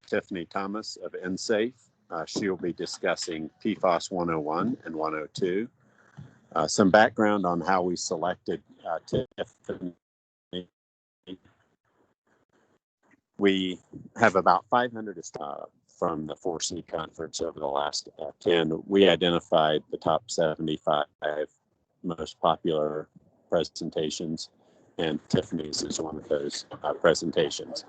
Tiffany Thomas of Ensafe. She'll be discussing PFAS 101 and 102. Some background on how we selected Tiffany. We have about 500 from the 4C conference over the last 10. We identified the top 75 most popular presentations, and Tiffany's is one of those presentations.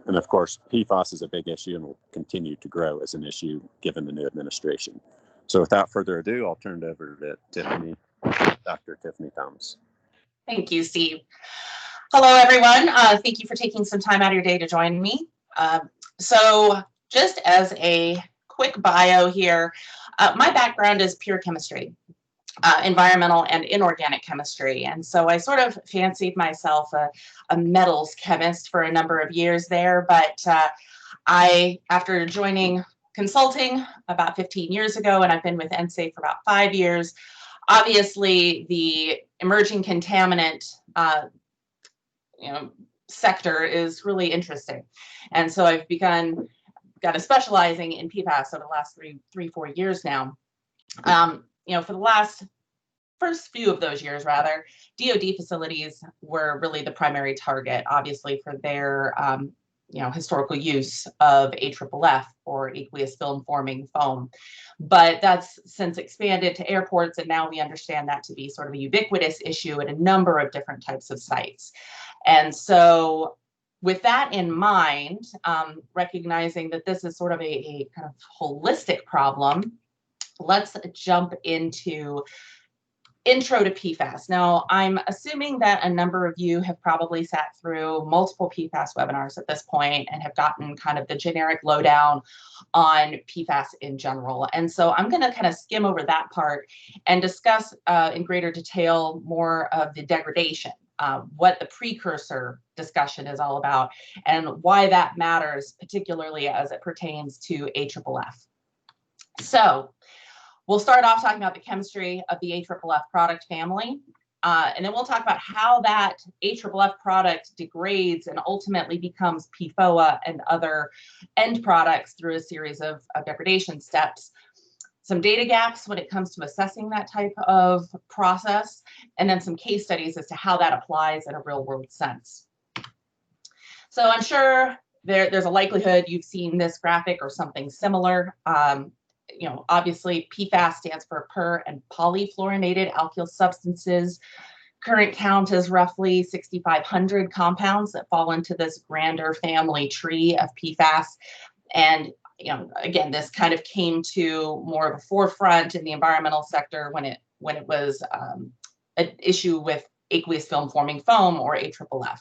And of course, PFAS is a big issue and will continue to grow as an issue given the new administration. So without further ado, I'll turn it over to Tiffany, Dr. Tiffany Thomas. Thank you, Steve. Hello, everyone. Thank you for taking some time out of your day to join me. So just as a quick bio here, my background is pure chemistry. Environmental and inorganic chemistry. And so I sort of fancied myself a metals chemist for a number of years there. But after joining consulting about 15 years ago, and I've been with Ensafe for about 5 years, obviously the emerging contaminant sector is really interesting. And so I've got a specializing in PFAS over the last 4 years now. For the first few of those years, rather, DoD facilities were really the primary target, obviously, for their historical use of AFFF, or aqueous film forming foam. But that's since expanded to airports, and now we understand that to be sort of a ubiquitous issue at a number of different types of sites. And so with that in mind, recognizing that this is sort of a kind of holistic problem, let's jump into intro to PFAS. Now, I'm assuming that a number of you have probably sat through multiple PFAS webinars at this point and have gotten kind of the generic lowdown on PFAS in general. And so I'm going to kind of skim over that part and discuss in greater detail more of the degradation, what the precursor discussion is all about, and why that matters, particularly as it pertains to AFFF. So we'll start off talking about the chemistry of the AFFF product family, and then we'll talk about how that AFFF product degrades and ultimately becomes PFOA and other end products through a series of degradation steps. Some data gaps when it comes to assessing that type of process, and then some case studies as to how that applies in a real-world sense. So I'm sure there's a likelihood you've seen this graphic or something similar. Obviously PFAS stands for per and polyfluorinated alkyl substances. Current count is roughly 6,500 compounds that fall into this grander family tree of PFAS. And again, this kind of came to more of a forefront in the environmental sector when it was an issue with aqueous film forming foam, or AFFF.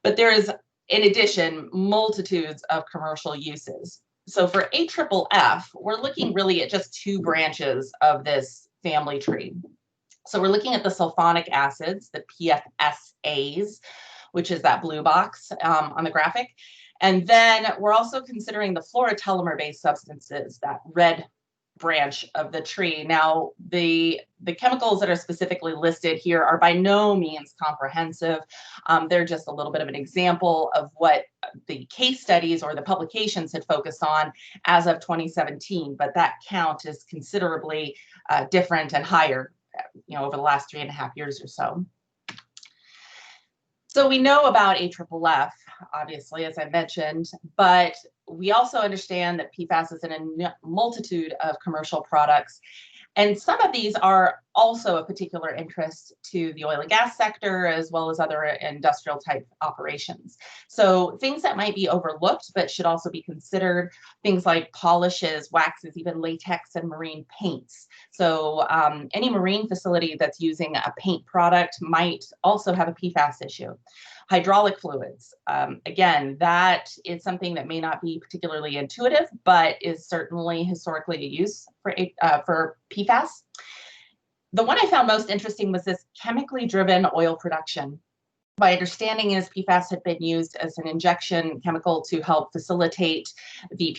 But there is, in addition, multitudes of commercial uses. So for AFFF, we're looking really at just two branches of this family tree. So we're looking at the sulfonic acids, the PFSAs, which is that blue box on the graphic. And then we're also considering the fluorotelomere-based substances, that red branch of the tree. Now, the chemicals that are specifically listed here are by no means comprehensive. They're just a little bit of an example of what the case studies or the publications had focused on as of 2017, but that count is considerably different and higher, over the last 3.5 years or so. So we know about AFFF, obviously, as I mentioned, but we also understand that PFAS is in a multitude of commercial products. And some of these are also of particular interest to the oil and gas sector, as well as other industrial type operations. So things that might be overlooked, but should also be considered, things like polishes, waxes, even latex and marine paints. So any marine facility that's using a paint product might also have a PFAS issue. Hydraulic fluids, again, that is something that may not be particularly intuitive, but is certainly historically a use for PFAS. The one I found most interesting was this chemically driven oil production. My understanding is PFAS had been used as an injection chemical to help facilitate the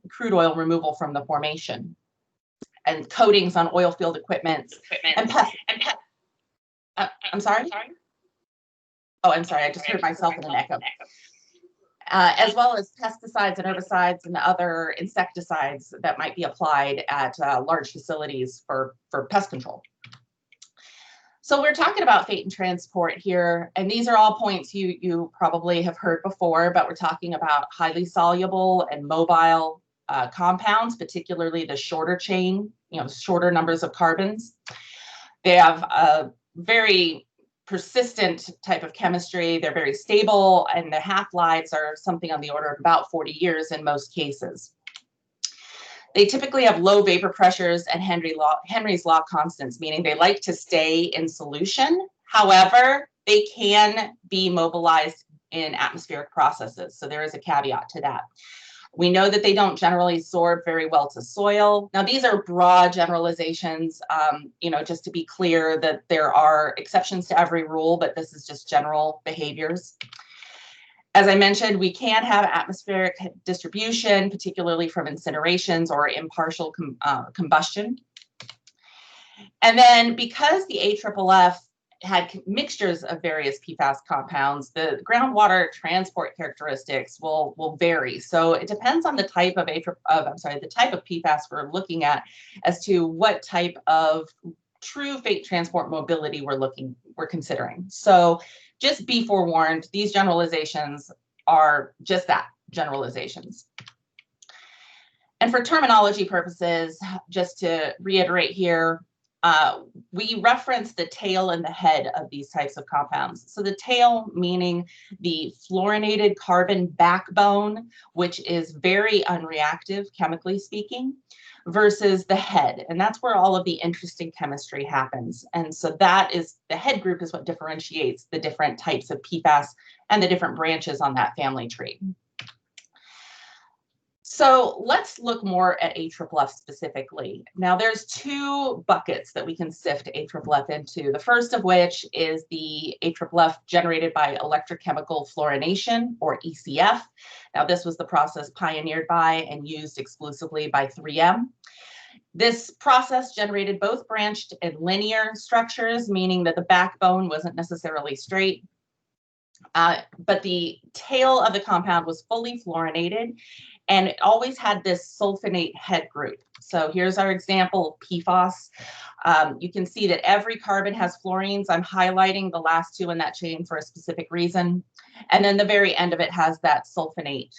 crude oil removal from the formation, and coatings on oil field equipment. I'm sorry? Oh, I'm sorry, I just heard myself in an echo. as well as pesticides and herbicides and other insecticides that might be applied at large facilities for pest control. So we're talking about fate and transport here, and these are all points you probably have heard before, but we're talking about highly soluble and mobile compounds, particularly the shorter chain, shorter numbers of carbons. They have a very persistent type of chemistry. They're very stable, and the half-lives are something on the order of about 40 years in most cases. They typically have low vapor pressures and Henry's law constants, meaning they like to stay in solution. However, they can be mobilized in atmospheric processes. So there is a caveat to that. We know that they don't generally absorb very well to soil. Now, these are broad generalizations, just to be clear that there are exceptions to every rule, but this is just general behaviors. As I mentioned, we can have atmospheric distribution, particularly from incinerations or impartial combustion. And then because the AFFF had mixtures of various PFAS compounds, the groundwater transport characteristics will vary. So it depends on the type of the type of PFAS we're looking at as to what type of true fate transport mobility we're considering. So just be forewarned, these generalizations are just that, generalizations. And for terminology purposes, just to reiterate here, we reference the tail and the head of these types of compounds. So the tail meaning the fluorinated carbon backbone, which is very unreactive, chemically speaking, versus the head. And that's where all of the interesting chemistry happens. And so that is, the head group is what differentiates the different types of PFAS and the different branches on that family tree. So let's look more at AFFF specifically. Now there's two buckets that we can sift AFFF into. The first of which is the AFFF generated by electrochemical fluorination, or ECF. Now this was the process pioneered by and used exclusively by 3M. This process generated both branched and linear structures, meaning that the backbone wasn't necessarily straight. But the tail of the compound was fully fluorinated, and it always had this sulfonate head group. So here's our example, PFAS. You can see that every carbon has fluorines. I'm highlighting the last two in that chain for a specific reason. And then the very end of it has that sulfonate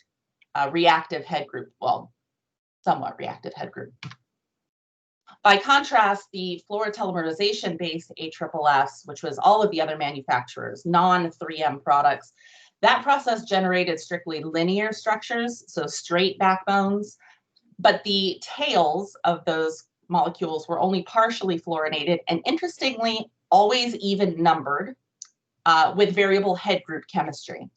reactive head group, well, somewhat reactive head group. By contrast, the fluorotelomerization-based AFFFs, which was all of the other manufacturers, non-3M products, that process generated strictly linear structures, so straight backbones, but the tails of those molecules were only partially fluorinated and, interestingly, always even numbered with variable head group chemistry.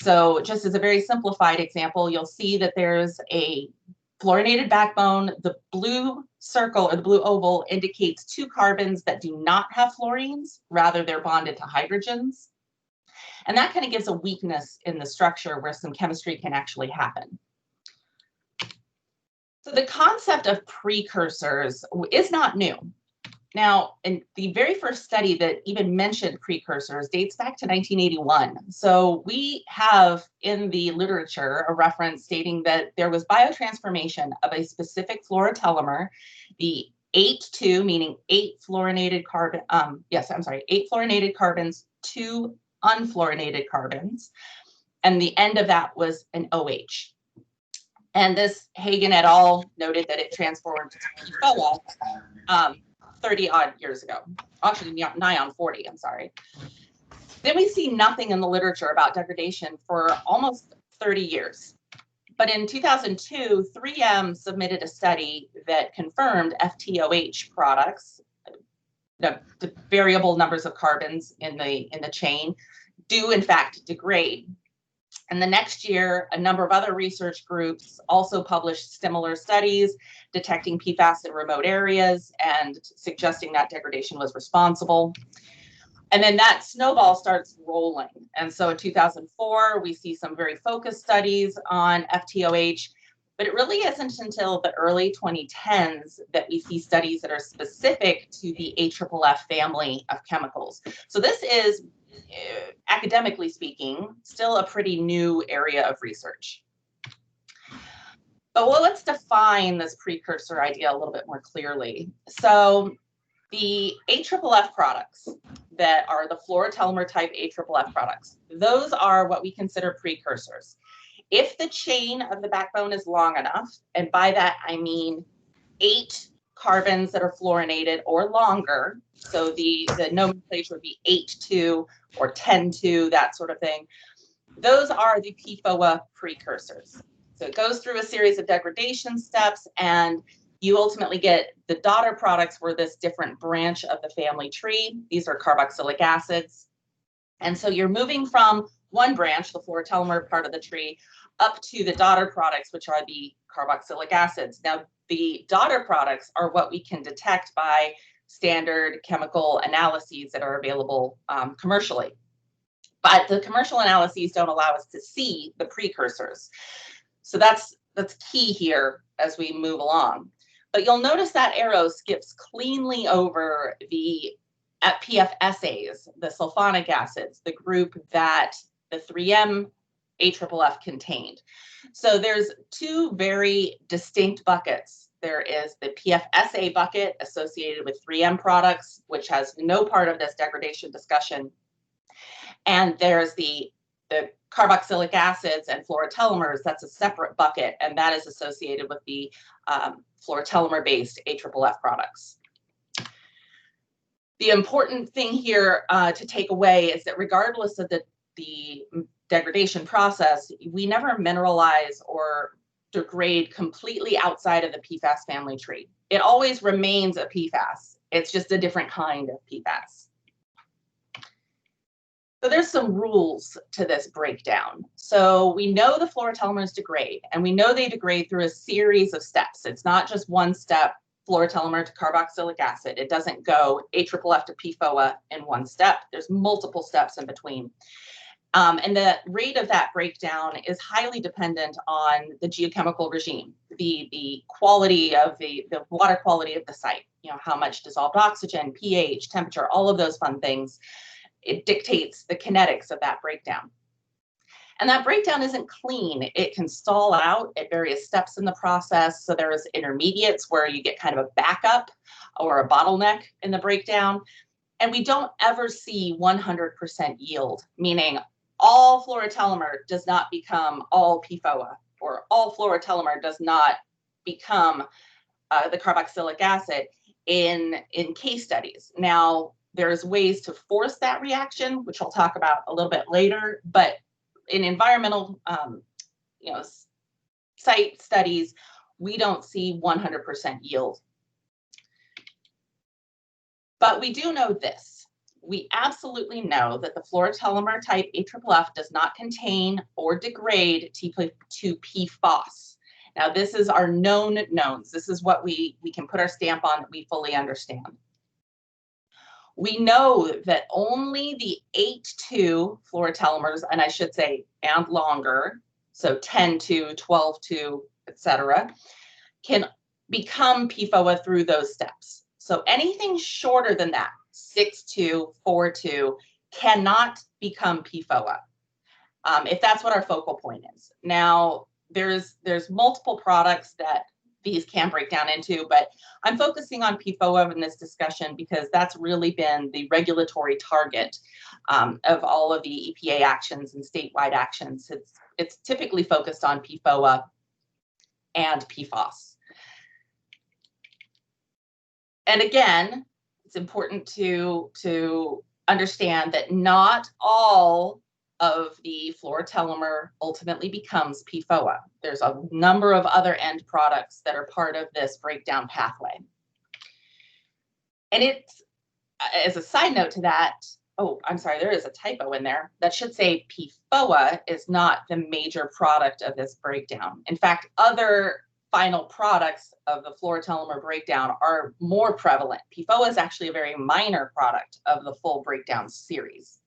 So just as a very simplified example, you'll see that there's a fluorinated backbone. The blue circle or the blue oval indicates two carbons that do not have fluorines, rather they're bonded to hydrogens. And that kind of gives a weakness in the structure where some chemistry can actually happen. So the concept of precursors is not new. Now, in the very first study that even mentioned precursors dates back to 1981. So we have in the literature a reference stating that there was biotransformation of a specific fluorotelmer, the 8-2, meaning 8 fluorinated carbon, 8 fluorinated carbons, 2 unfluorinated carbons, and the end of that was an OH. And this Hagen et al. Noted that it transformed to PFOA 30 odd years ago, actually nigh on 40, I'm sorry. Then we see nothing in the literature about degradation for almost 30 years. But in 2002, 3M submitted a study that confirmed FTOH products, the variable numbers of carbons in the chain, do in fact degrade. And the next year, a number of other research groups also published similar studies detecting PFAS in remote areas and suggesting that degradation was responsible. And then that snowball starts rolling. And so in 2004, we see some very focused studies on FTOH, but it really isn't until the early 2010s that we see studies that are specific to the AFFF family of chemicals. So this is academically speaking, still a pretty new area of research. But well, let's define this precursor idea a little bit more clearly. So the AFFF products that are the fluorotelmer type AFFF products, those are what we consider precursors. If the chain of the backbone is long enough, and by that I mean 8 carbons that are fluorinated or longer, so the nomenclature would be 8,2 or 10,2, that sort of thing, those are the PFOA precursors. So it goes through a series of degradation steps, and you ultimately get the daughter products were this different branch of the family tree. These are carboxylic acids. And so you're moving from one branch, the fluorotelmer part of the tree, up to the daughter products, which are the carboxylic acids. Now, the daughter products are what we can detect by standard chemical analyses that are available commercially. But the commercial analyses don't allow us to see the precursors. So that's key here as we move along. But you'll notice that arrow skips cleanly over the PFSAs, the sulfonic acids, the group that the 3M AFFF contained. So there's 2 very distinct buckets. There is the PFSA bucket associated with 3M products, which has no part of this degradation discussion. And there's the carboxylic acids and fluorotelmers, that's a separate bucket, and that is associated with the fluorotelmer-based AFFF products. The important thing here to take away is that regardless of the degradation process, we never mineralize or degrade completely outside of the PFAS family tree. It always remains a PFAS. It's just a different kind of PFAS. So there's some rules to this breakdown. So we know the fluorotelmers degrade, and we know they degrade through a series of steps. It's not just one step, fluorotelmer to carboxylic acid. It doesn't go AFFF to PFOA in one step. There's multiple steps in between. And the rate of that breakdown is highly dependent on the geochemical regime, the quality of the water quality of the site, how much dissolved oxygen, pH, temperature, all of those fun things. It dictates the kinetics of that breakdown. And that breakdown isn't clean. It can stall out at various steps in the process. So there's intermediates where you get kind of a backup or a bottleneck in the breakdown. And we don't ever see 100% yield, meaning all fluorotelmer does not become all PFOA, or all fluorotelmer does not become the carboxylic acid in case studies. Now, there's ways to force that reaction, which I'll talk about a little bit later, but in environmental site studies, we don't see 100% yield. But we do know this. We absolutely know that the fluorotelmer type AFFF does not contain or degrade to PFAS. Now, this is our known knowns. This is what we can put our stamp on that we fully understand. We know that only the 8,2 fluorotelmers, and I should say, and longer, so 10,2, 12,2, etc., can become PFOA through those steps. So anything shorter than that, 6,2, 4,2, cannot become PFOA, if that's what our focal point is. Now, there's multiple products that these can break down into, but I'm focusing on PFOA in this discussion because that's really been the regulatory target of all of the EPA actions and statewide actions. It's typically focused on PFOA and PFAS. And again, it's important to understand that not all of the fluorotelmer ultimately becomes PFOA. There's a number of other end products that are part of this breakdown pathway. And it's, as a side note to that, oh, I'm sorry, there is a typo in there. That should say PFOA is not the major product of this breakdown. In fact, other final products of the fluorotelmer breakdown are more prevalent. PFOA is actually a very minor product of the full breakdown series.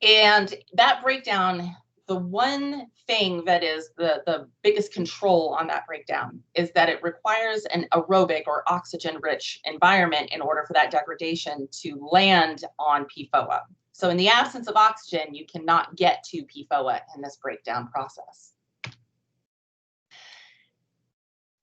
And that breakdown, the one thing that is the biggest control on that breakdown is that it requires an aerobic or oxygen-rich environment in order for that degradation to land on PFOA. So in the absence of oxygen, you cannot get to PFOA in this breakdown process.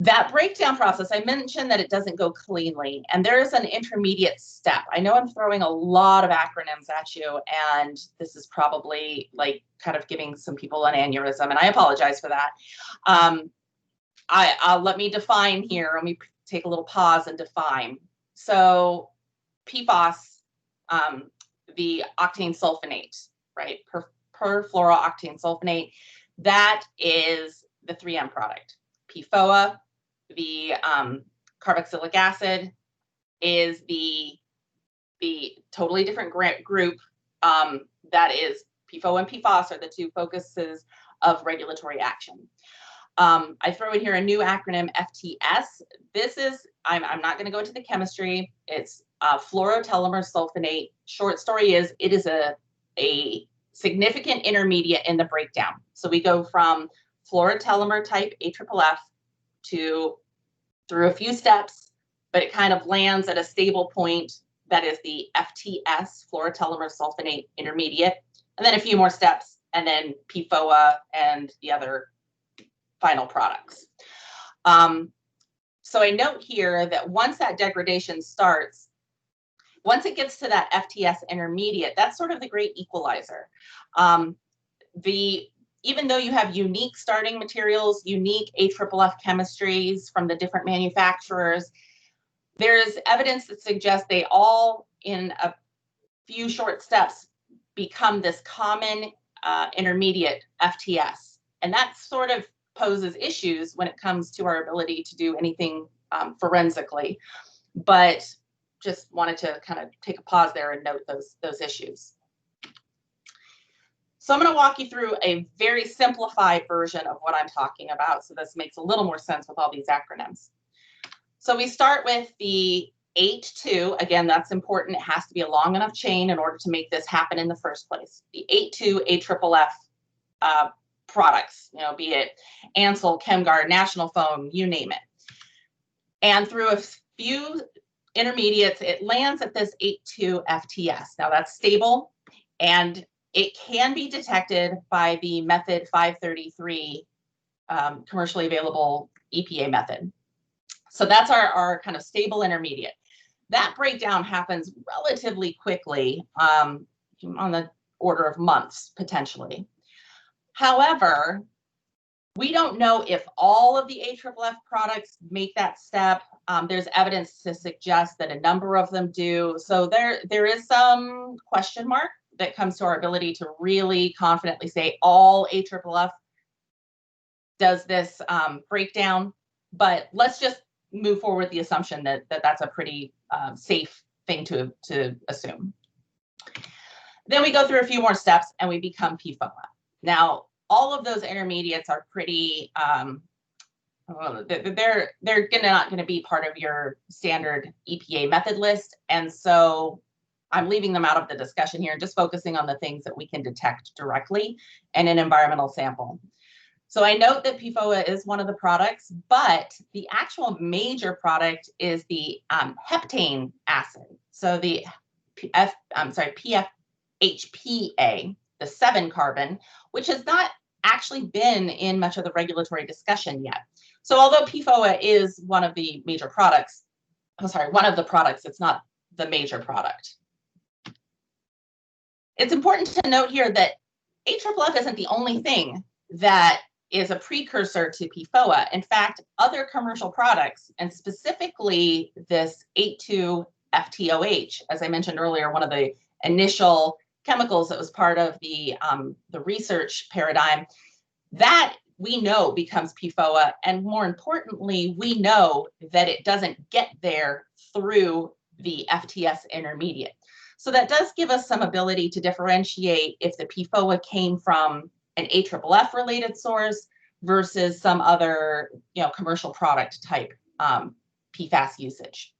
That breakdown process, I mentioned that it doesn't go cleanly, and there is an intermediate step. I know I'm throwing a lot of acronyms at you, and this is probably like kind of giving some people an aneurysm, and I apologize for that. Let me define here. Let me take a little pause and define. So PFAS, the octane sulfonate, right? Perfluorooctane sulfonate, that is the 3M product. PFOA, the carboxylic acid, is the totally different group that is PFOA and PFAS are the two focuses of regulatory action. I throw in here a new acronym, FTS. This is, I'm not going to go into the chemistry. It's fluorotelomere sulfonate. Short story is, it is a significant intermediate in the breakdown. So we go from fluorotelomere type AFFF through a few steps, but it kind of lands at a stable point that is the FTS, fluorotelomere sulfonate intermediate, and then a few more steps, and then PFOA and the other final products. So I note here that once that degradation starts, once it gets to that FTS intermediate, that's sort of the great equalizer. Even though you have unique starting materials, unique AFFF chemistries from the different manufacturers, there's evidence that suggests they all, in a few short steps, become this common intermediate FTS. And that sort of poses issues when it comes to our ability to do anything forensically. But just wanted to kind of take a pause there and note those issues. So I'm going to walk you through a very simplified version of what I'm talking about, so this makes a little more sense with all these acronyms. So we start with the 8-2. Again, that's important. It has to be a long enough chain in order to make this happen in the first place. The 8-2 AFFF products, you know, be it Ansel, ChemGuard, National Foam, you name it. And through a few intermediates, it lands at this 8-2 FTS. Now that's stable, and it can be detected by the method 533 commercially available EPA method. So that's our kind of stable intermediate. That breakdown happens relatively quickly, on the order of months, potentially. However, we don't know if all of the AFFF products make that step. There's evidence to suggest that a number of them do. So there is some question mark that comes to our ability to really confidently say all AFFF does this breakdown. But let's just move forward with the assumption that that's a pretty safe thing to assume. Then we go through a few more steps and we become PFOA. Now, all of those intermediates are pretty, they're not going to be part of your standard EPA method list. And so I'm leaving them out of the discussion here and just focusing on the things that we can detect directly in an environmental sample. So I note that PFOA is one of the products, but the actual major product is the heptane acid. So the PFHPA, the 7-carbon, which has not actually been in much of the regulatory discussion yet. So although PFOA is one of the major products, one of the products, it's not the major product. It's important to note here that AFFF isn't the only thing that is a precursor to PFOA. In fact, other commercial products, and specifically this 8-2 FTOH, as I mentioned earlier, one of the initial chemicals that was part of the research paradigm, that we know becomes PFOA, and more importantly, we know that it doesn't get there through the FTS intermediate. So that does give us some ability to differentiate if the PFOA came from an AFFF related source versus some other, commercial product type PFAS usage.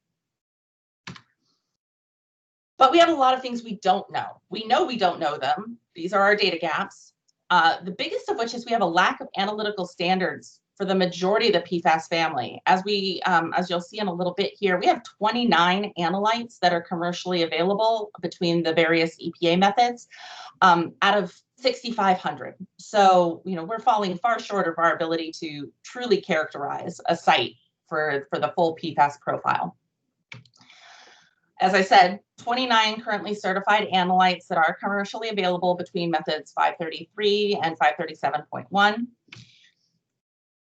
But we have a lot of things we don't know. We know we don't know them. These are our data gaps. The biggest of which is we have a lack of analytical standards for the majority of the PFAS family. As you'll see in a little bit here, we have 29 analytes that are commercially available between the various EPA methods out of 6,500. So, we're falling far short of our ability to truly characterize a site for the full PFAS profile. As I said, 29 currently certified analytes that are commercially available between methods 533 and 537.1.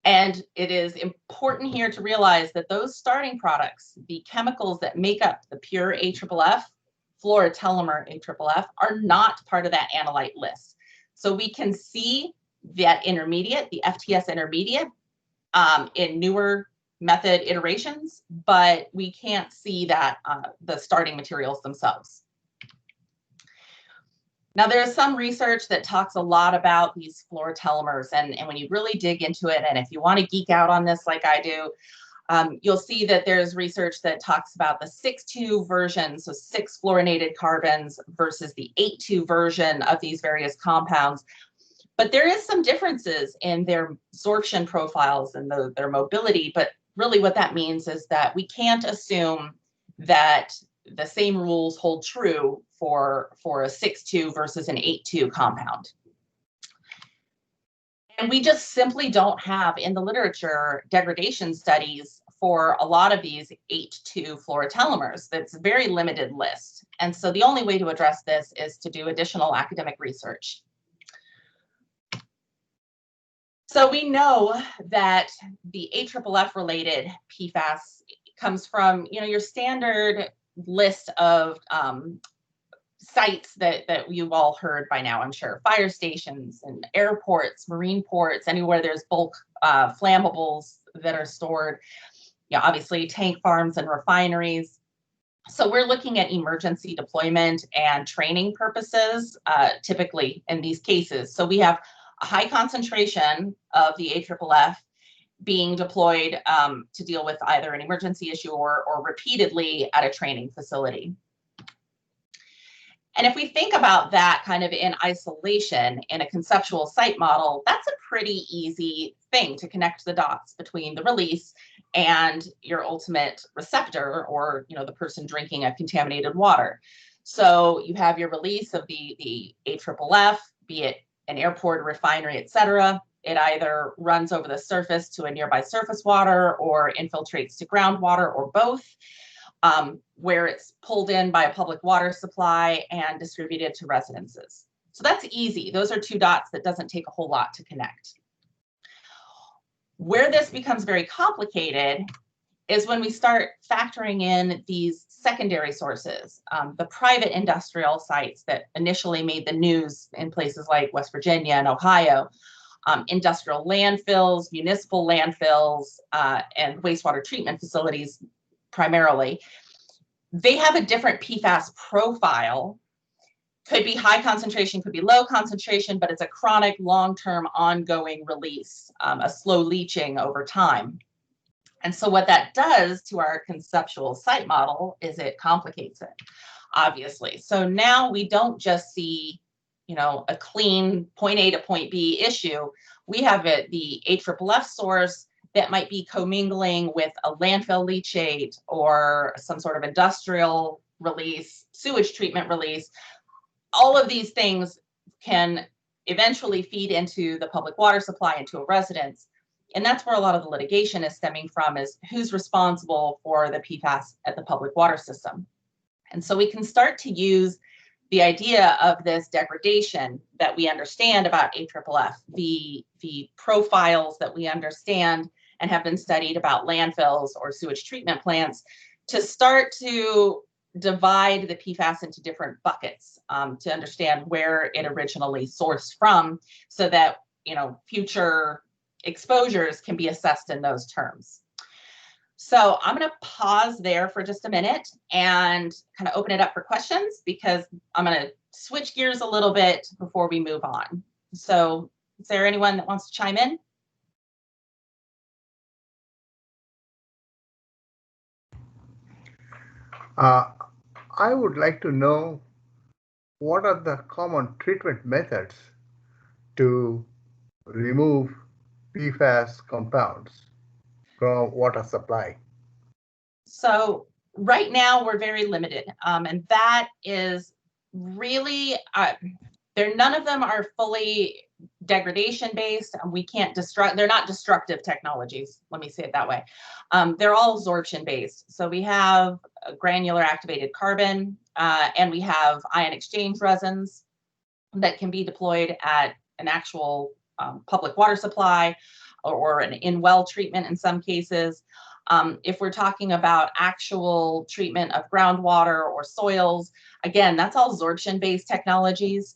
And it is important here to realize that those starting products, the chemicals that make up the pure AFFF, fluorotelmer AFFF, are not part of that analyte list. So we can see that intermediate, the FTS intermediate, in newer method iterations, but we can't see that the starting materials themselves. Now, there's some research that talks a lot about these fluorotelmers, and when you really dig into it, and if you want to geek out on this like I do, you'll see that there's research that talks about the 6,2 version, so 6 fluorinated carbons versus the 8,2 version of these various compounds. But there is some differences in their absorption profiles and their mobility, but really what that means is that we can't assume that the same rules hold true for a 6,2 versus an 8,2 compound. And we just simply don't have in the literature degradation studies for a lot of these 8,2 fluorotelmers. That's a very limited list. And so the only way to address this is to do additional academic research. So we know that the AFFF related PFAS comes from, your standard list of sites that you've all heard by now, I'm sure. Fire stations and airports, marine ports, anywhere there's bulk flammables that are stored. Obviously tank farms and refineries. So we're looking at emergency deployment and training purposes, typically in these cases. So we have a high concentration of the AFFF being deployed to deal with either an emergency issue or repeatedly at a training facility. And if we think about that kind of in isolation in a conceptual site model, that's a pretty easy thing to connect the dots between the release and your ultimate receptor, or the person drinking a contaminated water. So you have your release of the AFFF, be it an airport, refinery, etc. It either runs over the surface to a nearby surface water or infiltrates to groundwater, or both, where it's pulled in by a public water supply and distributed to residences. So that's easy. Those are 2 dots that doesn't take a whole lot to connect. Where this becomes very complicated is when we start factoring in these secondary sources, the private industrial sites that initially made the news in places like West Virginia and Ohio, industrial landfills, municipal landfills, and wastewater treatment facilities primarily. They have a different PFAS profile. Could be high concentration, could be low concentration, but it's a chronic, long-term, ongoing release, a slow leaching over time. And so what that does to our conceptual site model is it complicates it, obviously. So now we don't just see, a clean point A to point B issue. We have the AFFF source that might be commingling with a landfill leachate or some sort of industrial release, sewage treatment release. All of these things can eventually feed into the public water supply, into a residence. And that's where a lot of the litigation is stemming from, is who's responsible for the PFAS at the public water system. And so we can start to use the idea of this degradation that we understand about AFFF, the profiles that we understand and have been studied about landfills or sewage treatment plants, to start to divide the PFAS into different buckets, to understand where it originally sourced from, so that future exposures can be assessed in those terms. So I'm going to pause there for just a minute and kind of open it up for questions, because I'm going to switch gears a little bit before we move on. So is there anyone that wants to chime in? I would like to know, what are the common treatment methods to remove PFAS compounds from water supply? So right now we're very limited, and that is really none of them are fully degradation based. We can't they're not destructive technologies, let me say it that way. They're all absorption based. So we have granular activated carbon, and we have ion exchange resins that can be deployed at an actual public water supply or an in-well treatment in some cases. If we're talking about actual treatment of groundwater or soils, again, that's all absorption-based technologies,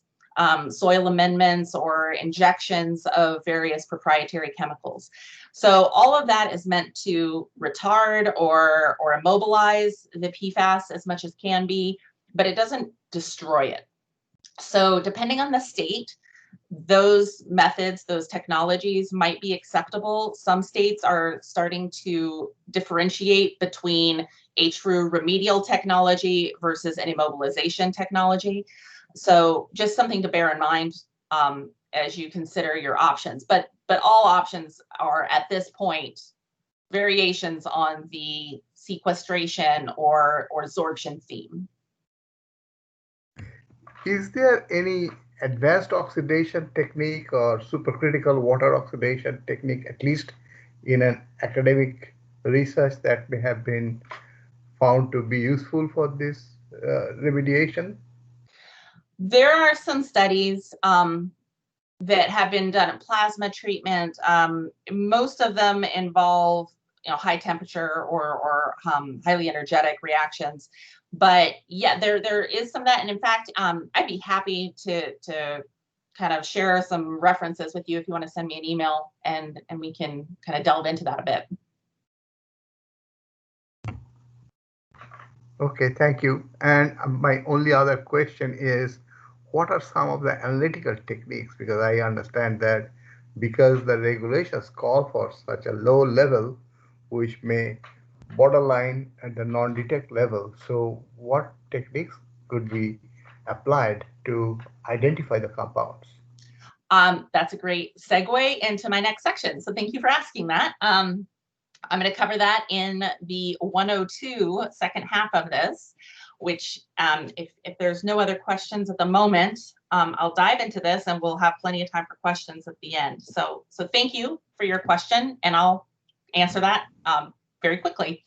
soil amendments or injections of various proprietary chemicals. So all of that is meant to retard or immobilize the PFAS as much as can be, but it doesn't destroy it. So depending on the state, those methods, those technologies might be acceptable. Some states are starting to differentiate between a true remedial technology versus an immobilization technology. So just something to bear in mind as you consider your options. But all options are at this point variations on the sequestration or absorption theme. Is there any advanced oxidation technique or supercritical water oxidation technique, at least in an academic research, that may have been found to be useful for this remediation? There are some studies that have been done in plasma treatment. Most of them involve high temperature or highly energetic reactions. But yeah, there is some of that. And in fact, I'd be happy to kind of share some references with you if you want to send me an email, and we can kind of delve into that a bit. Okay, thank you. And my only other question is, what are some of the analytical techniques? Because I understand that because the regulations call for such a low level, which may borderline at the non-detect level. So what techniques could be applied to identify the compounds? That's a great segue into my next section. So thank you for asking that. I'm going to cover that in the 102 second half of this, which if there's no other questions at the moment, I'll dive into this and we'll have plenty of time for questions at the end. So thank you for your question, and I'll answer that very quickly.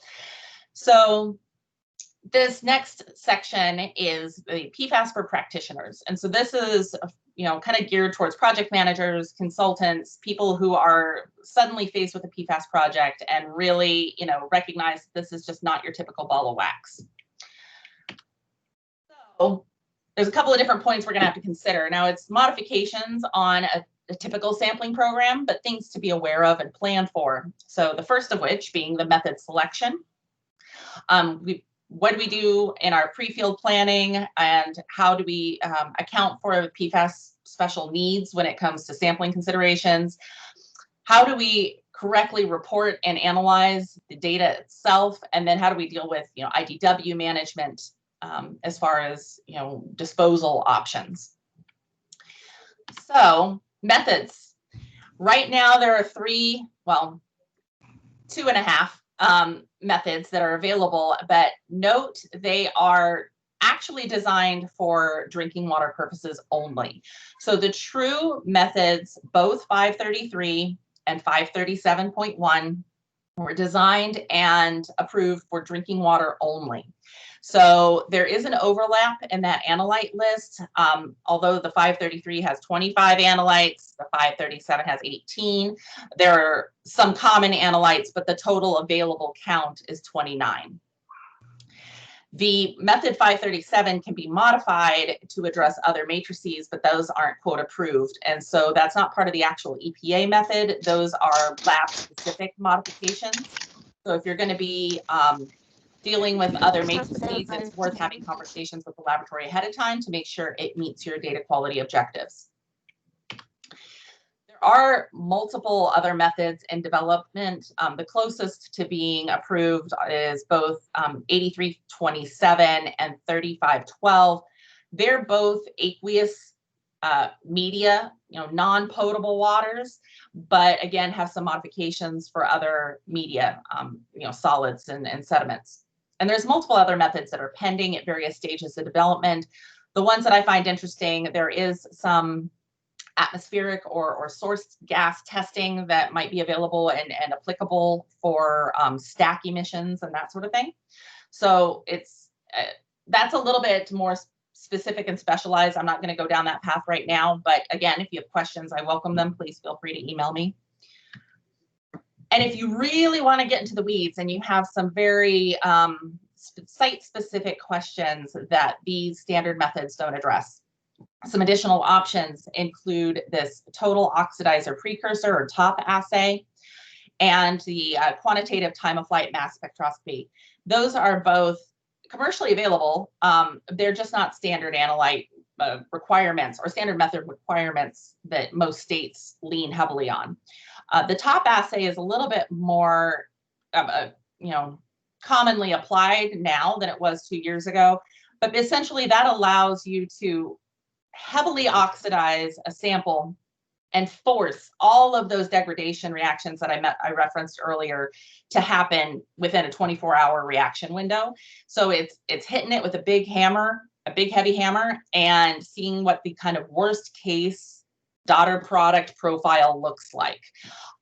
So this next section is the PFAS for practitioners. And so this is kind of geared towards project managers, consultants, people who are suddenly faced with a PFAS project and really, recognize this is just not your typical ball of wax. So there's a couple of different points we're going to have to consider. Now, it's modifications on a typical sampling program, but things to be aware of and plan for. So the first of which being the method selection. What do we do in our pre-field planning, and how do we account for PFAS special needs when it comes to sampling considerations? How do we correctly report and analyze the data itself? And then how do we deal with IDW management as far as disposal options? So methods. Right now there are two and a half methods that are available, but note they are actually designed for drinking water purposes only. So the true methods, both 533 and 537.1, were designed and approved for drinking water only. So there is an overlap in that analyte list. Although the 533 has 25 analytes, the 537 has 18. There are some common analytes, but the total available count is 29. The method 537 can be modified to address other matrices, but those aren't quote approved. And so that's not part of the actual EPA method. Those are lab specific modifications. So if you're going to be dealing with other matrices, it's worth having conversations with the laboratory ahead of time to make sure it meets your data quality objectives. There are multiple other methods in development. The closest to being approved is both 8327 and 3512. They're both aqueous media, non-potable waters, but again, have some modifications for other media, solids and sediments. And there's multiple other methods that are pending at various stages of development. The ones that I find interesting, there is some atmospheric or source gas testing that might be available and applicable for stack emissions and that sort of thing. So it's that's a little bit more specific and specialized. I'm not going to go down that path right now, but again, if you have questions, I welcome them. Please feel free to email me. And if you really want to get into the weeds and you have some very site-specific questions that these standard methods don't address, some additional options include this total oxidizer precursor or TOP assay and the quantitative time of flight mass spectroscopy. Those are both commercially available. They're just not standard analyte requirements or standard method requirements that most states lean heavily on. The TOP assay is a little bit more, commonly applied now than it was 2 years ago, but essentially that allows you to heavily oxidize a sample and force all of those degradation reactions that I referenced earlier to happen within a 24-hour reaction window. So it's hitting it with a big hammer, a big heavy hammer, and seeing what the kind of worst case daughter product profile looks like.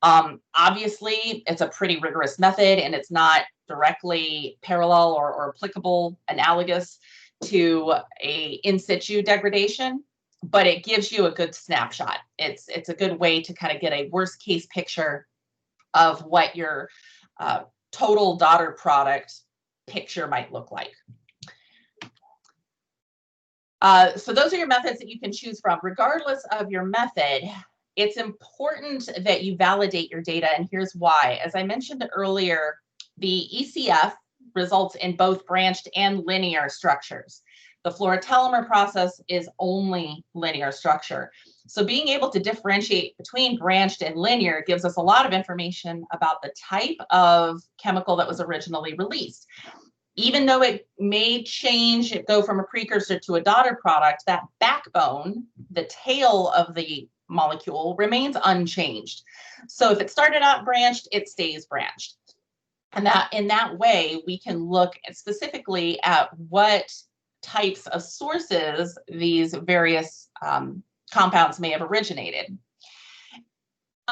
Obviously, it's a pretty rigorous method, and it's not directly parallel or applicable, analogous to a in situ degradation, but it gives you a good snapshot. It's a good way to kind of get a worst case picture of what your total daughter product picture might look like. So those are your methods that you can choose from. Regardless of your method, it's important that you validate your data, and here's why. As I mentioned earlier, the ECF results in both branched and linear structures. The fluorotelomere process is only linear structure. So being able to differentiate between branched and linear gives us a lot of information about the type of chemical that was originally released. Even though it may change, it go from a precursor to a daughter product, that backbone, the tail of the molecule, remains unchanged. So if it started out branched, it stays branched. And that in that way, we can look specifically at what types of sources these various compounds may have originated.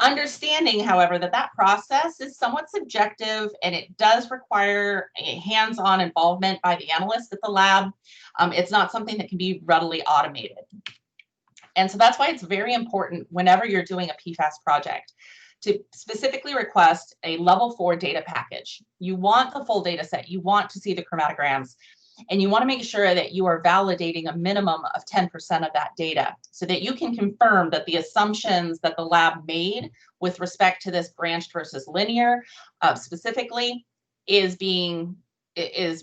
Understanding, however, that process is somewhat subjective and it does require a hands-on involvement by the analyst at the lab. It's not something that can be readily automated. And so that's why it's very important whenever you're doing a PFAS project to specifically request a level 4 data package. You want the full data set, you want to see the chromatograms, and you want to make sure that you are validating a minimum of 10% of that data so that you can confirm that the assumptions that the lab made with respect to this branched versus linear specifically is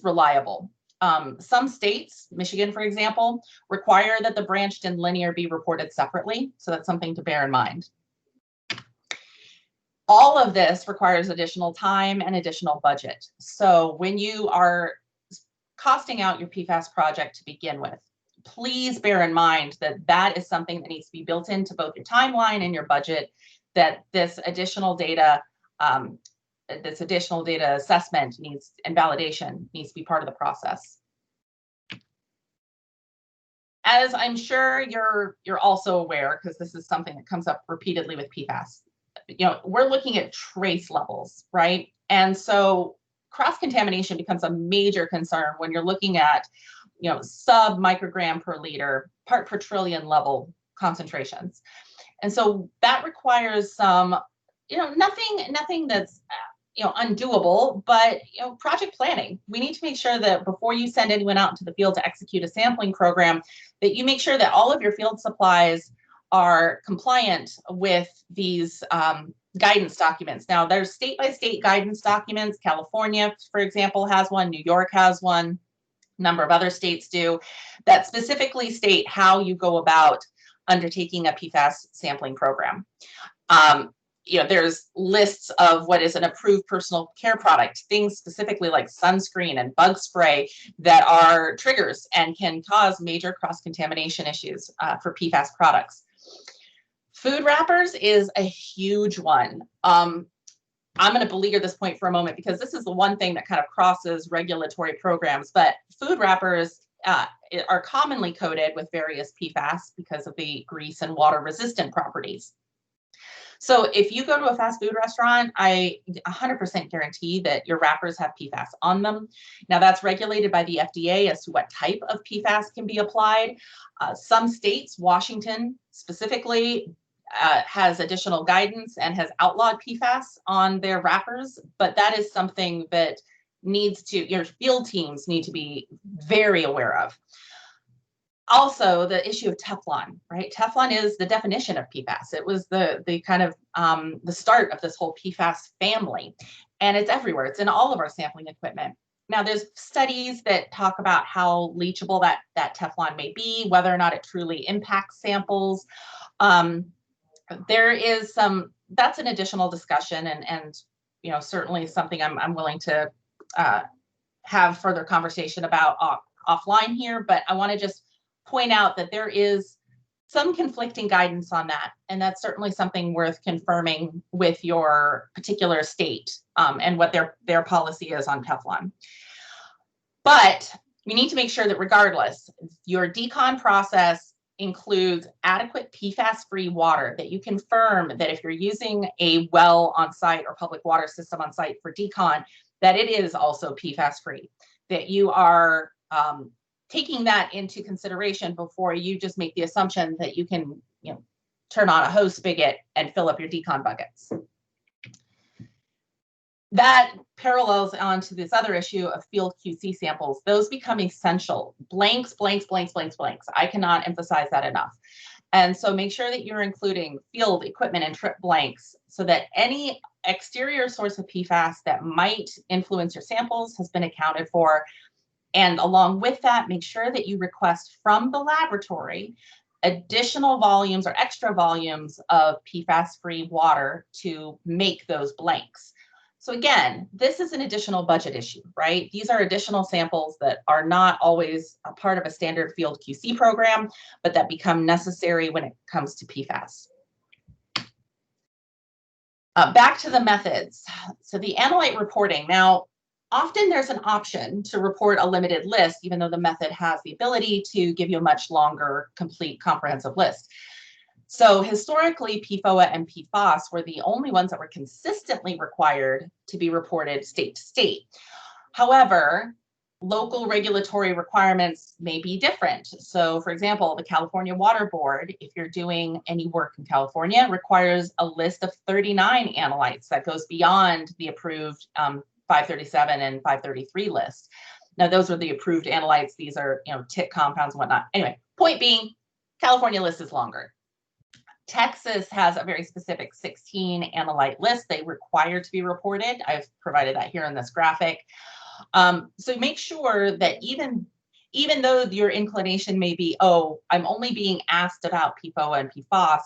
reliable. Some states, Michigan, for example, require that the branched and linear be reported separately. So that's something to bear in mind. All of this requires additional time and additional budget. So when you are costing out your PFAS project to begin with, please bear in mind that that is something that needs to be built into both your timeline and your budget, that this additional data assessment needs and validation needs to be part of the process. As I'm sure you're also aware, because this is something that comes up repeatedly with PFAS, we're looking at trace levels, right? And so cross-contamination becomes a major concern when you're looking at, sub-microgram per liter, part per trillion level concentrations. And so that requires some, nothing that's, undoable, but, project planning. We need to make sure that before you send anyone out into the field to execute a sampling program, that you make sure that all of your field supplies are compliant with these guidance documents. Now, there's state-by-state guidance documents. California, for example, has one. New York has one. A number of other states do, that specifically state how you go about undertaking a PFAS sampling program. there's lists of what is an approved personal care product, things specifically like sunscreen and bug spray that are triggers and can cause major cross-contamination issues for PFAS products. Food wrappers is a huge one. I'm going to beleaguer this point for a moment because this is the one thing that kind of crosses regulatory programs, but food wrappers are commonly coated with various PFAS because of the grease and water resistant properties. So if you go to a fast food restaurant, I 100% guarantee that your wrappers have PFAS on them. Now that's regulated by the FDA as to what type of PFAS can be applied. Some states, Washington specifically, has additional guidance and has outlawed PFAS on their wrappers, but that is something that your field teams need to be very aware of. Also, the issue of Teflon, right? Teflon is the definition of PFAS. It was the kind of the start of this whole PFAS family, and it's everywhere. It's in all of our sampling equipment. Now, there's studies that talk about how leachable that Teflon may be, whether or not it truly impacts samples. There is that's an additional discussion, and certainly something I'm willing to have further conversation about offline here. But I want to just point out that there is some conflicting guidance on that, and that's certainly something worth confirming with your particular state and what their policy is on Teflon. But you need to make sure that regardless, your decon process includes adequate PFAS-free water, that you confirm that if you're using a well on site or public water system on site for decon, that it is also PFAS-free, that you are taking that into consideration before you just make the assumption that you can, turn on a hose spigot and fill up your decon buckets. That parallels on to this other issue of field QC samples. Those become essential. Blanks, blanks, blanks, blanks, blanks. I cannot emphasize that enough. And so make sure that you're including field, equipment, and trip blanks so that any exterior source of PFAS that might influence your samples has been accounted for. And along with that, make sure that you request from the laboratory additional volumes or extra volumes of PFAS-free water to make those blanks. So again, this is an additional budget issue, right? These are additional samples that are not always a part of a standard field QC program, but that become necessary when it comes to PFAS. Back to the methods. So the analyte reporting. Now, often there's an option to report a limited list, even though the method has the ability to give you a much longer, complete, comprehensive list. So historically, PFOA and PFAS were the only ones that were consistently required to be reported state to state. However, local regulatory requirements may be different. So for example, the California Water Board, if you're doing any work in California, requires a list of 39 analytes that goes beyond the approved 537 and 533 list. Now, those are the approved analytes. These are, TIC compounds and whatnot. Anyway, point being, California list is longer. Texas has a very specific 16 analyte list they require to be reported. I've provided that here in this graphic. So make sure that even though your inclination may be, oh, I'm only being asked about PFOA and PFAS,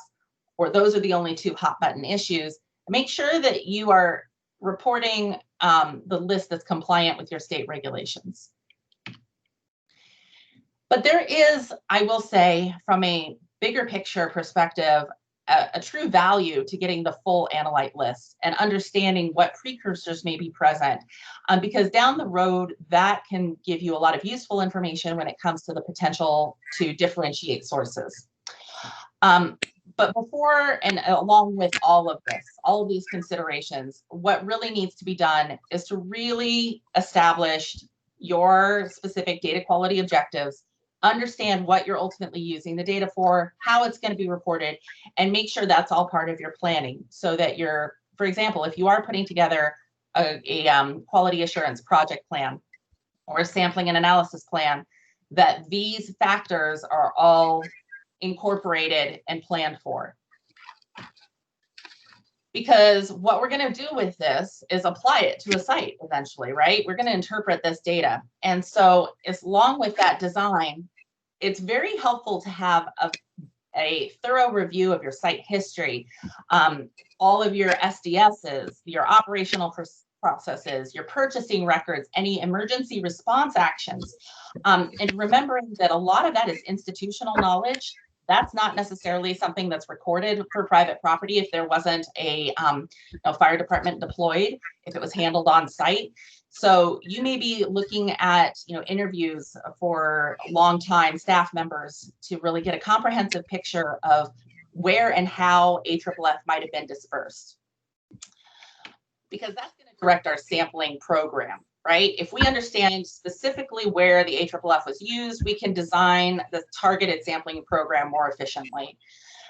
or those are the only two hot button issues, make sure that you are reporting the list that's compliant with your state regulations. But there is, I will say, from a bigger picture perspective, a true value to getting the full analyte list and understanding what precursors may be present, because down the road, that can give you a lot of useful information when it comes to the potential to differentiate sources. But before and along with all of this, all of these considerations, what really needs to be done is to really establish your specific data quality objectives, understand what you're ultimately using the data for, how it's going to be reported, and make sure that's all part of your planning so that you're, for example, if you are putting together a quality assurance project plan or a sampling and analysis plan, that these factors are all incorporated and planned for. Because what we're going to do with this is apply it to a site eventually, right? We're going to interpret this data. And so along with that design, it's very helpful to have a thorough review of your site history, all of your SDSs, your operational processes, your purchasing records, any emergency response actions, and remembering that a lot of that is institutional knowledge. That's not necessarily something that's recorded for private property if there wasn't a fire department deployed, if it was handled on site. So you may be looking at interviews for longtime staff members to really get a comprehensive picture of where and how AFFF might have been dispersed. Because that's going to direct our sampling program, right? If we understand specifically where the AFFF was used, we can design the targeted sampling program more efficiently.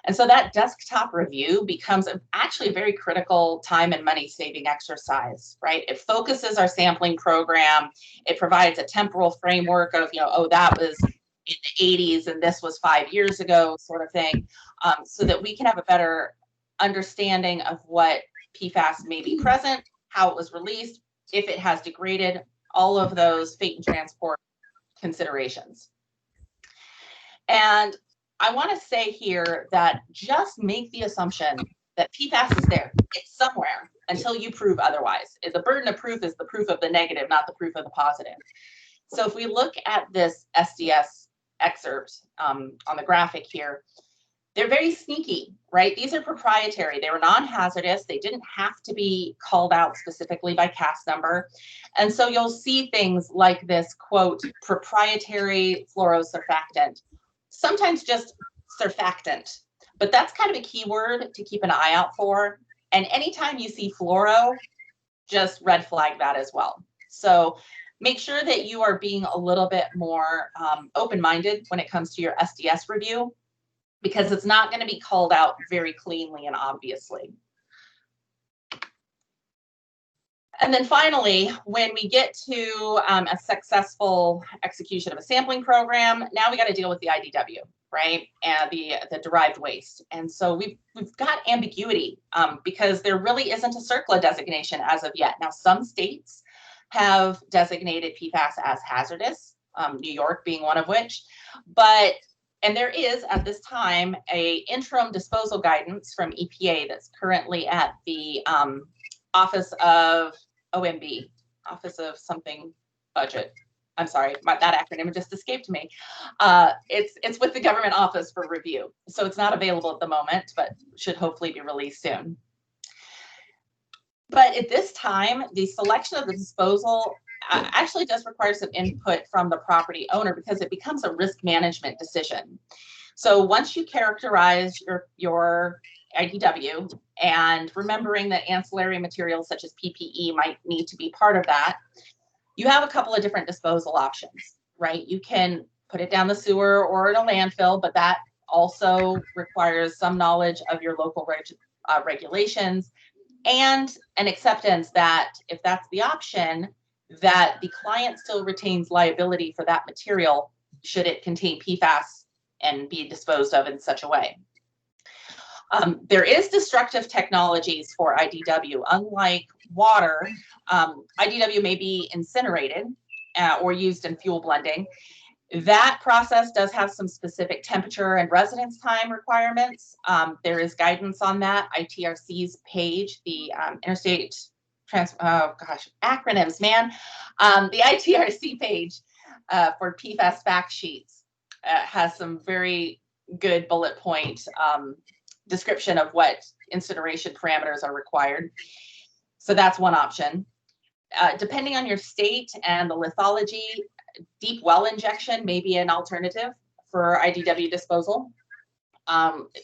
And so that desktop review becomes actually a very critical time and money saving exercise, right? It focuses our sampling program. It provides a temporal framework of, oh, that was in the 80s and this was 5 years ago, sort of thing, so that we can have a better understanding of what PFAS may be present, how it was released, if it has degraded, all of those fate and transport considerations. And I want to say here that just make the assumption that PFAS is there. It's somewhere until you prove otherwise. The burden of proof is the proof of the negative, not the proof of the positive. So if we look at this SDS excerpt on the graphic here, they're very sneaky, right? These are proprietary. They were non-hazardous. They didn't have to be called out specifically by CAS number. And so you'll see things like this, quote, proprietary fluorosurfactant, sometimes just surfactant, but that's kind of a keyword to keep an eye out for. And anytime you see fluoro, just red flag that as well. So make sure that you are being a little bit more open-minded when it comes to your SDS review, because it's not going to be called out very cleanly and obviously. And then finally, when we get to a successful execution of a sampling program, now we got to deal with the IDW, right? And the derived waste. And so we've got ambiguity because there really isn't a CERCLA designation as of yet. Now, some states have designated PFAS as hazardous, New York being one of which, and there is at this time a interim disposal guidance from EPA that's currently at the Office of OMB, Office of something budget. I'm sorry, that acronym just escaped me. It's with the government office for review. So it's not available at the moment, but should hopefully be released soon. But at this time, the selection of the disposal actually does require some input from the property owner because it becomes a risk management decision. So once you characterize your IDW, and remembering that ancillary materials such as PPE might need to be part of that, you have a couple of different disposal options, right? You can put it down the sewer or in a landfill, but that also requires some knowledge of your local regulations and an acceptance that if that's the option, that the client still retains liability for that material should it contain PFAS and be disposed of in such a way. There is destructive technologies for IDW. Unlike water, IDW may be incinerated or used in fuel blending. That process does have some specific temperature and residence time requirements. There is guidance on that. ITRC's page, the Interstate acronyms, man. The ITRC page for PFAS fact sheets has some very good bullet point description of what incineration parameters are required. So that's one option. Depending on your state and the lithology, deep well injection may be an alternative for IDW disposal.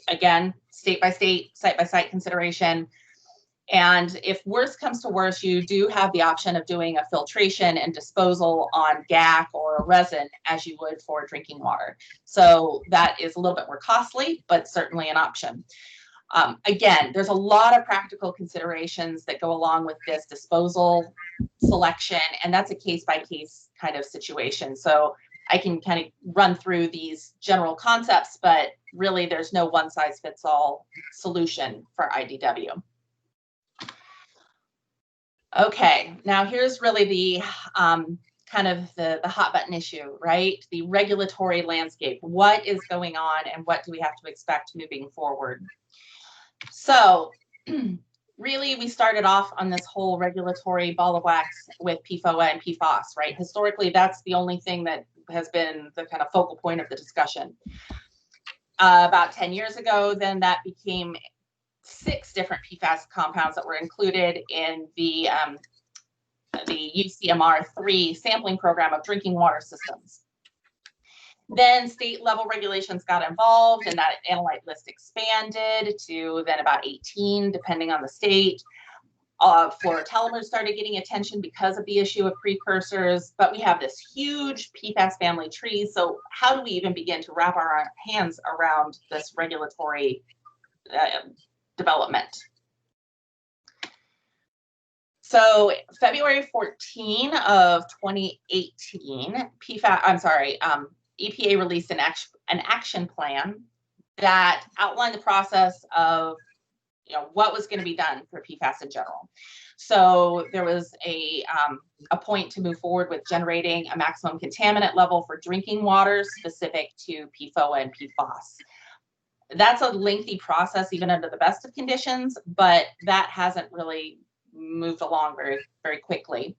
Again, state by state, site by site consideration. And if worse comes to worse, you do have the option of doing a filtration and disposal on GAC or a resin as you would for drinking water. So that is a little bit more costly, but certainly an option. Again, there's a lot of practical considerations that go along with this disposal selection, and that's a case-by-case kind of situation. So I can kind of run through these general concepts, but really there's no one-size-fits-all solution for IDW. Okay, now here's really the kind of the hot button issue, right? The regulatory landscape. What is going on and what do we have to expect moving forward? So really, we started off on this whole regulatory ball of wax with PFOA and PFAS, right? Historically, that's the only thing that has been the kind of focal point of the discussion. About 10 years ago, then that became 6 different PFAS compounds that were included in the UCMR3 sampling program of drinking water systems. Then state level regulations got involved and that analyte list expanded to then about 18, depending on the state. Fluorotelomers started getting attention because of the issue of precursors, but we have this huge PFAS family tree. So how do we even begin to wrap our hands around this regulatory development? So February 14 of 2018, EPA released an action plan that outlined the process of what was going to be done for PFAS in general. So there was a point to move forward with generating a maximum contaminant level for drinking water specific to PFOA and PFAS. That's a lengthy process, even under the best of conditions, but that hasn't really moved along very quickly.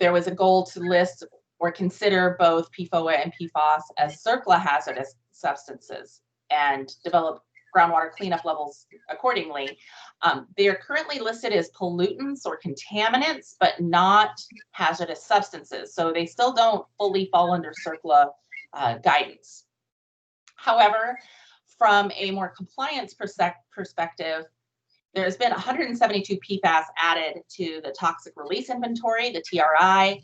There was a goal to list or consider both PFOA and PFAS as CERCLA hazardous substances and develop groundwater cleanup levels accordingly. They are currently listed as pollutants or contaminants, but not hazardous substances. So they still don't fully fall under CERCLA guidance. However, from a more compliance perspective, there's been 172 PFAS added to the toxic release inventory, the TRI,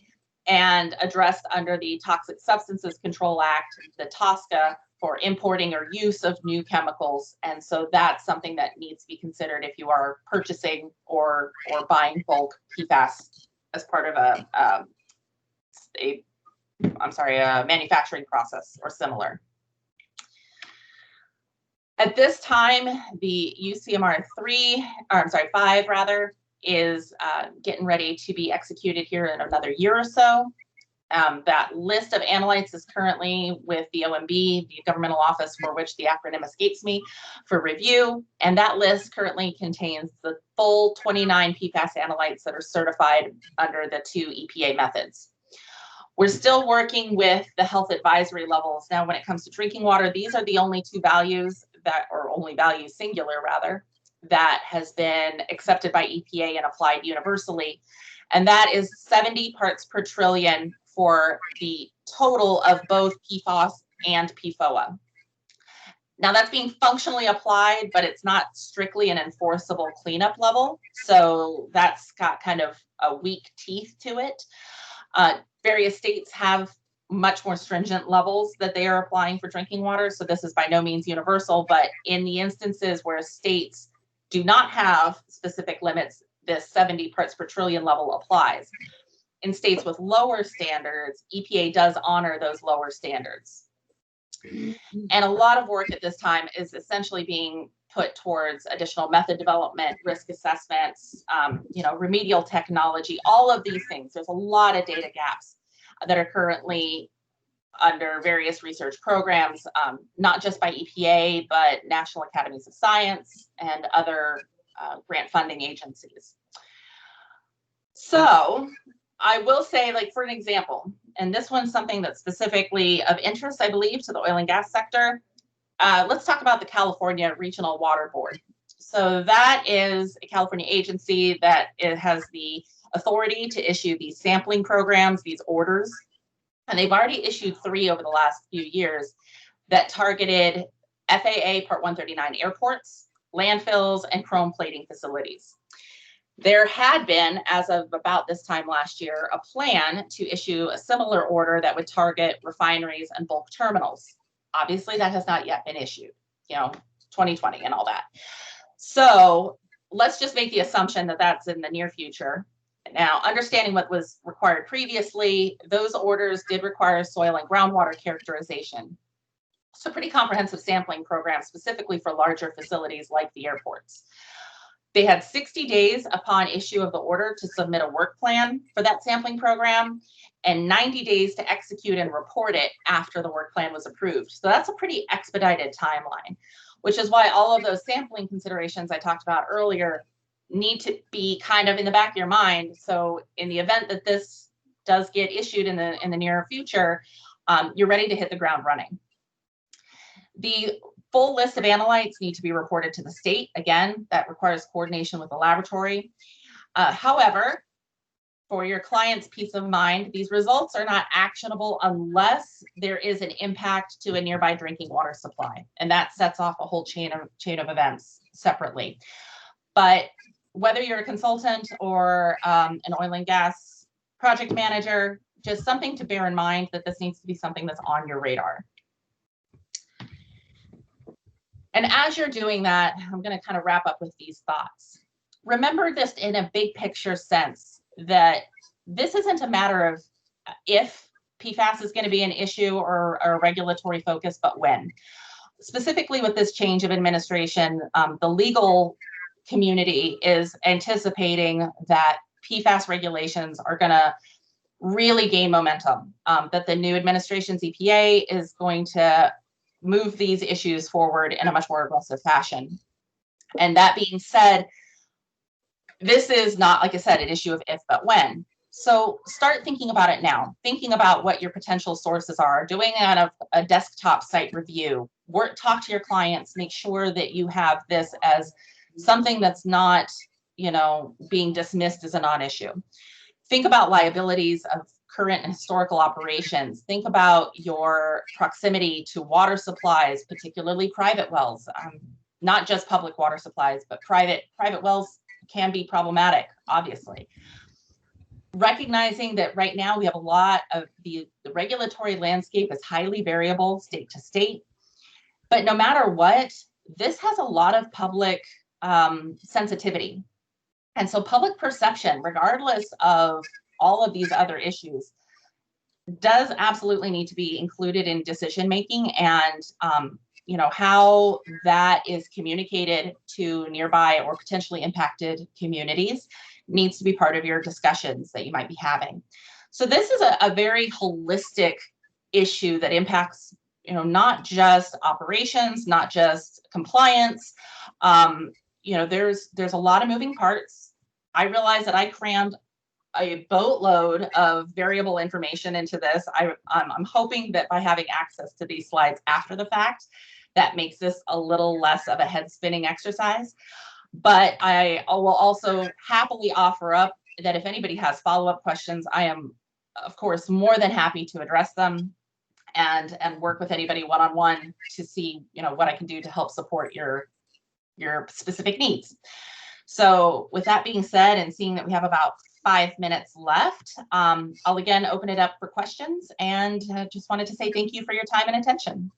and addressed under the Toxic Substances Control Act, the TSCA, for importing or use of new chemicals. And so that's something that needs to be considered if you are purchasing or buying bulk PFAS as part of a manufacturing process or similar. At this time, the UCMR 5 rather, is getting ready to be executed here in another year or so. That list of analytes is currently with the OMB, the governmental office for which the acronym escapes me, for review. And that list currently contains the full 29 PFAS analytes that are certified under the 2 EPA methods. We're still working with the health advisory levels. Now, when it comes to drinking water, these are the only 2 values or only value singular rather, that has been accepted by EPA and applied universally. And that is 70 parts per trillion for the total of both PFAS and PFOA. Now that's being functionally applied, but it's not strictly an enforceable cleanup level. So that's got kind of a weak teeth to it. Various states have much more stringent levels that they are applying for drinking water. So this is by no means universal, but in the instances where states do not have specific limits, this 70 parts per trillion level applies. In states with lower standards, EPA does honor those lower standards. And a lot of work at this time is essentially being put towards additional method development, risk assessments, remedial technology, all of these things. There's a lot of data gaps that are currently under various research programs, not just by EPA, but National Academies of Science and other grant funding agencies. So I will say, like, for an example, and this one's something that's specifically of interest, I believe, to the oil and gas sector. Let's talk about the California Regional Water Board. So that is a California agency that it has the authority to issue these sampling programs, these orders. And they've already issued 3 over the last few years that targeted FAA Part 139 airports, landfills, and chrome plating facilities. There had been, as of about this time last year, a plan to issue a similar order that would target refineries and bulk terminals. Obviously, that has not yet been issued, 2020 and all that. So let's just make the assumption that that's in the near future. Now, understanding what was required previously, those orders did require soil and groundwater characterization. So pretty comprehensive sampling program specifically for larger facilities like the airports. They had 60 days upon issue of the order to submit a work plan for that sampling program and 90 days to execute and report it after the work plan was approved. So that's a pretty expedited timeline, which is why all of those sampling considerations I talked about earlier need to be kind of in the back of your mind. So in the event that this does get issued in the near future, you're ready to hit the ground running. The full list of analytes need to be reported to the state. Again, that requires coordination with the laboratory. However, for your client's peace of mind, these results are not actionable unless there is an impact to a nearby drinking water supply. And that sets off a whole chain of events separately. But whether you're a consultant or an oil and gas project manager, just something to bear in mind that this needs to be something that's on your radar. And as you're doing that, I'm going to kind of wrap up with these thoughts. Remember this in a big picture sense, that this isn't a matter of if PFAS is going to be an issue or a regulatory focus, but when. Specifically with this change of administration, the legal community is anticipating that PFAS regulations are going to really gain momentum, that the new administration's EPA is going to move these issues forward in a much more aggressive fashion. And that being said, this is not, like I said, an issue of if, but when. So start thinking about it now, thinking about what your potential sources are, doing a desktop site review, talk to your clients, make sure that you have this as something that's not, being dismissed as a non-issue. Think about liabilities of current and historical operations. Think about your proximity to water supplies, particularly private wells, not just public water supplies, but private wells can be problematic, obviously. Recognizing that right now we have a lot of the regulatory landscape is highly variable state to state, but no matter what, this has a lot of public sensitivity. And so public perception, regardless of all of these other issues, does absolutely need to be included in decision making, and how that is communicated to nearby or potentially impacted communities needs to be part of your discussions that you might be having. So this is a very holistic issue that impacts not just operations, not just compliance. There's a lot of moving parts. I realize that I crammed a boatload of variable information into this. I'm hoping that by having access to these slides after the fact, that makes this a little less of a head spinning exercise. But I will also happily offer up that if anybody has follow-up questions, I am, of course, more than happy to address them and work with anybody one-on-one to see, what I can do to help support your specific needs. So with that being said, and seeing that we have about 5 minutes left, I'll again open it up for questions, and just wanted to say thank you for your time and attention.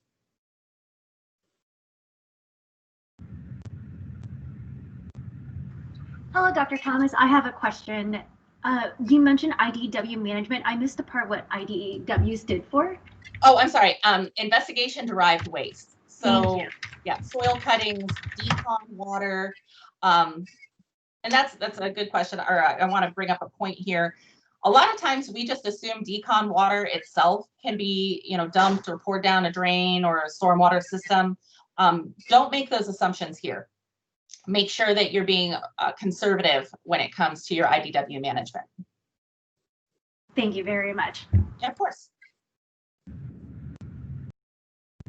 Hello, Dr. Thomas. I have a question. You mentioned IDW management. I missed the part what IDW stood for. Oh, I'm sorry. Investigation derived waste. So yeah, soil cuttings, decon water. And that's a good question. Or I want to bring up a point here. A lot of times we just assume decon water itself can be, dumped or poured down a drain or a stormwater system. Don't make those assumptions here. Make sure that you're being conservative when it comes to your IDW management. Thank you very much. Yeah, of course.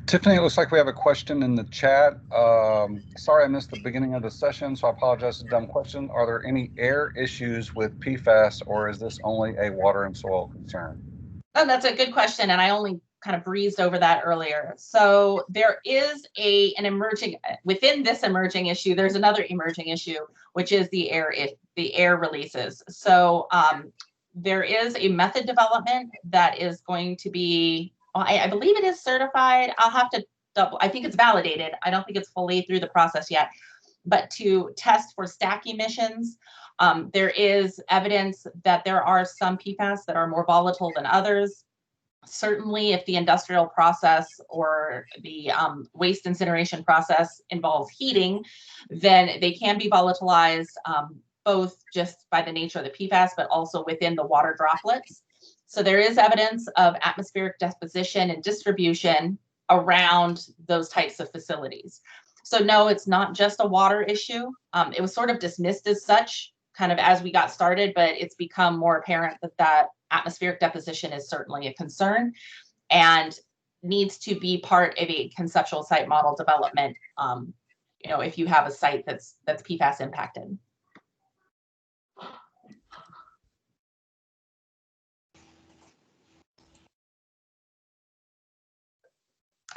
Tiffany, it looks like we have a question in the chat. Sorry I missed the beginning of the session, so I apologize for the dumb question. Are there any air issues with PFAS, or is this only a water and soil concern? Oh, that's a good question, and I only kind of breezed over that earlier. So there is within this emerging issue, there's another emerging issue, which is the air releases. So there is a method development that is going to be, I believe it is certified. I'll have to double, I think it's validated. I don't think it's fully through the process yet, but to test for stack emissions. There is evidence that there are some PFAS that are more volatile than others. Certainly, if the industrial process or the waste incineration process involves heating, then they can be volatilized, both just by the nature of the PFAS, but also within the water droplets. So there is evidence of atmospheric deposition and distribution around those types of facilities. So no, it's not just a water issue. It was sort of dismissed as such kind of as we got started, but it's become more apparent that atmospheric deposition is certainly a concern and needs to be part of a conceptual site model development, if you have a site that's PFAS impacted.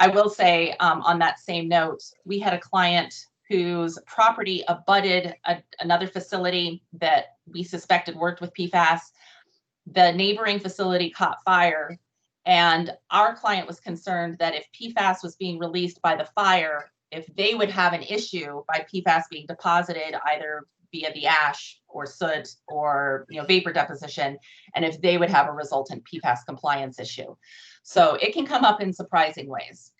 I will say, on that same note, we had a client whose property abutted another facility that we suspected worked with PFAS. The neighboring facility caught fire, and our client was concerned that if PFAS was being released by the fire, if they would have an issue by PFAS being deposited either via the ash or soot or vapor deposition, and if they would have a resultant PFAS compliance issue. So it can come up in surprising ways.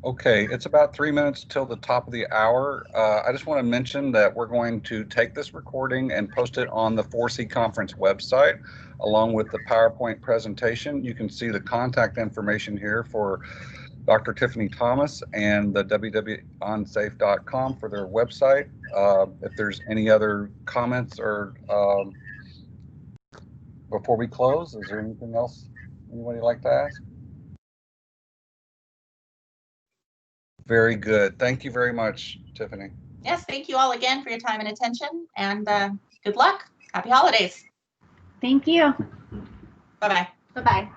Okay, it's about 3 minutes till the top of the hour. I just want to mention that we're going to take this recording and post it on the 4C conference website, along with the PowerPoint presentation. You can see the contact information here for Dr. Tiffany Thomas and the www.ensafe.com for their website. If there's any other comments or before we close, is there anything else anybody would like to ask? Very good. Thank you very much, Tiffany. Yes, thank you all again for your time and attention, and good luck. Happy holidays. Thank you. Bye-bye. Bye-bye.